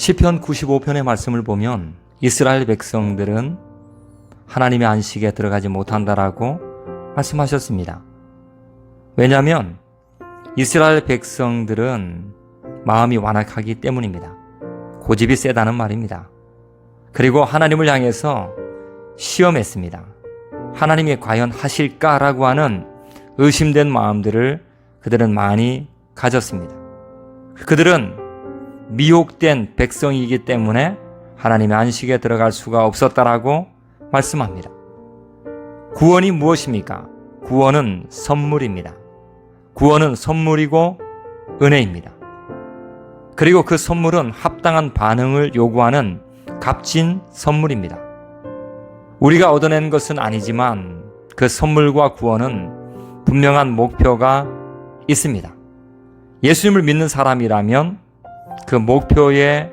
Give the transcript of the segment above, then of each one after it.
시편 95편의 말씀을 보면 이스라엘 백성들은 하나님의 안식에 들어가지 못한다라고 말씀하셨습니다. 왜냐하면 이스라엘 백성들은 마음이 완악하기 때문입니다. 고집이 세다는 말입니다. 그리고 하나님을 향해서 시험했습니다. 하나님이 과연 하실까라고 하는 의심된 마음들을 그들은 많이 가졌습니다. 그들은 미혹된 백성이기 때문에 하나님의 안식에 들어갈 수가 없었다라고 말씀합니다. 구원이 무엇입니까? 구원은 선물입니다. 구원은 선물이고 은혜입니다. 그리고 그 선물은 합당한 반응을 요구하는 값진 선물입니다. 우리가 얻어낸 것은 아니지만 그 선물과 구원은 분명한 목표가 있습니다. 예수님을 믿는 사람이라면 그 목표의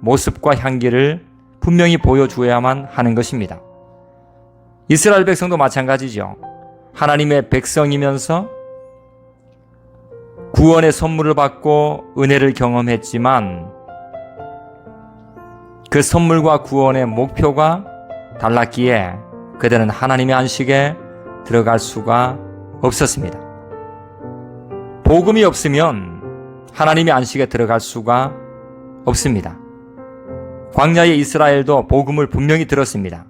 모습과 향기를 분명히 보여주어야만 하는 것입니다. 이스라엘 백성도 마찬가지죠. 하나님의 백성이면서 구원의 선물을 받고 은혜를 경험했지만 그 선물과 구원의 목표가 달랐기에 그들은 하나님의 안식에 들어갈 수가 없었습니다. 복음이 없으면 하나님의 안식에 들어갈 수가 없습니다. 광야의 이스라엘도 복음을 분명히 들었습니다.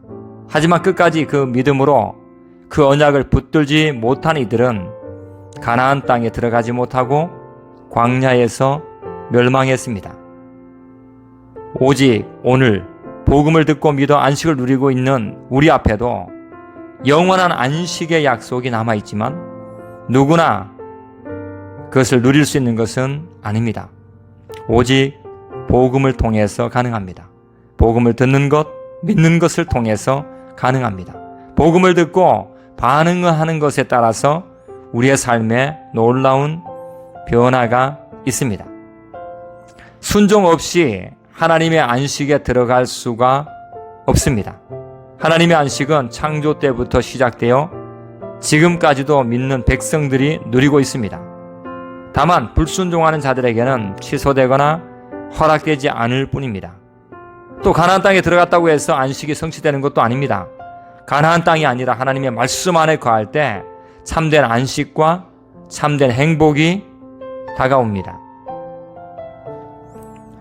하지만 끝까지 그 믿음으로 그 언약을 붙들지 못한 이들은 가나안 땅에 들어가지 못하고 광야에서 멸망했습니다. 오직 오늘 복음을 듣고 믿어 안식을 누리고 있는 우리 앞에도 영원한 안식의 약속이 남아있지만 누구나 그것을 누릴 수 있는 것은 아닙니다. 오직 복음을 통해서 가능합니다. 복음을 듣는 것, 믿는 것을 통해서 가능합니다. 복음을 듣고 반응하는 것에 따라서 우리의 삶에 놀라운 변화가 있습니다. 순종 없이 하나님의 안식에 들어갈 수가 없습니다. 하나님의 안식은 창조 때부터 시작되어 지금까지도 믿는 백성들이 누리고 있습니다. 다만 불순종하는 자들에게는 취소되거나 허락되지 않을 뿐입니다. 또 가나안 땅에 들어갔다고 해서 안식이 성취되는 것도 아닙니다. 가나안 땅이 아니라 하나님의 말씀 안에 거할 때 참된 안식과 참된 행복이 다가옵니다.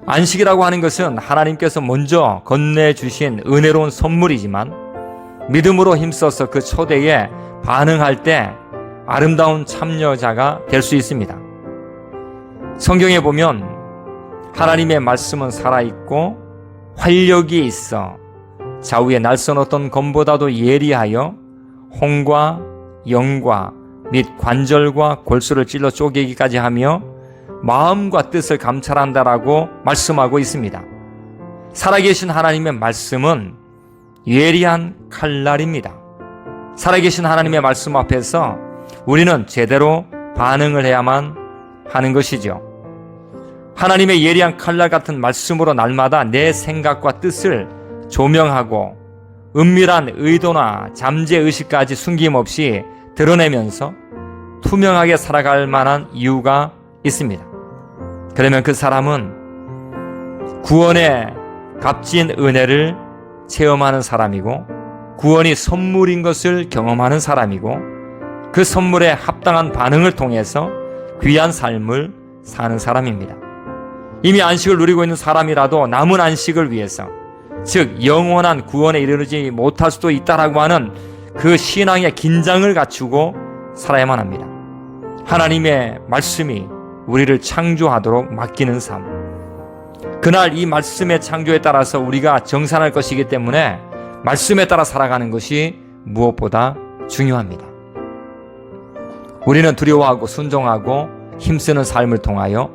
안식이라고 하는 것은 하나님께서 먼저 건네주신 은혜로운 선물이지만 믿음으로 힘써서 그 초대에 반응할 때 아름다운 참여자가 될 수 있습니다. 성경에 보면 하나님의 말씀은 살아있고 활력이 있어 좌우에 날선 어떤 검보다도 예리하여 홍과 영과 및 관절과 골수를 찔러 쪼개기까지 하며 마음과 뜻을 감찰한다라고 말씀하고 있습니다. 살아계신 하나님의 말씀은 예리한 칼날입니다. 살아계신 하나님의 말씀 앞에서 우리는 제대로 반응을 해야만 하는 것이죠. 하나님의 예리한 칼날 같은 말씀으로 날마다 내 생각과 뜻을 조명하고 은밀한 의도나 잠재의식까지 숨김없이 드러내면서 투명하게 살아갈 만한 이유가 있습니다. 그러면 그 사람은 구원의 값진 은혜를 체험하는 사람이고 구원이 선물인 것을 경험하는 사람이고 그 선물에 합당한 반응을 통해서 귀한 삶을 사는 사람입니다. 이미 안식을 누리고 있는 사람이라도 남은 안식을 위해서, 즉 영원한 구원에 이르지 못할 수도 있다라고 하는 그 신앙의 긴장을 갖추고 살아야만 합니다. 하나님의 말씀이 우리를 창조하도록 맡기는 삶, 그날 이 말씀의 창조에 따라서 우리가 정산할 것이기 때문에 말씀에 따라 살아가는 것이 무엇보다 중요합니다. 우리는 두려워하고 순종하고 힘쓰는 삶을 통하여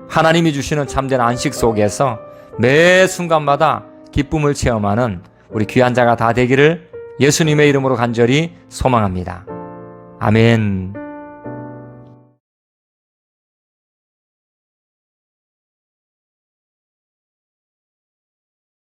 하나님이 주시는 참된 안식 속에서 매 순간마다 기쁨을 체험하는 우리 귀한 자가 다 되기를 예수님의 이름으로 간절히 소망합니다. 아멘.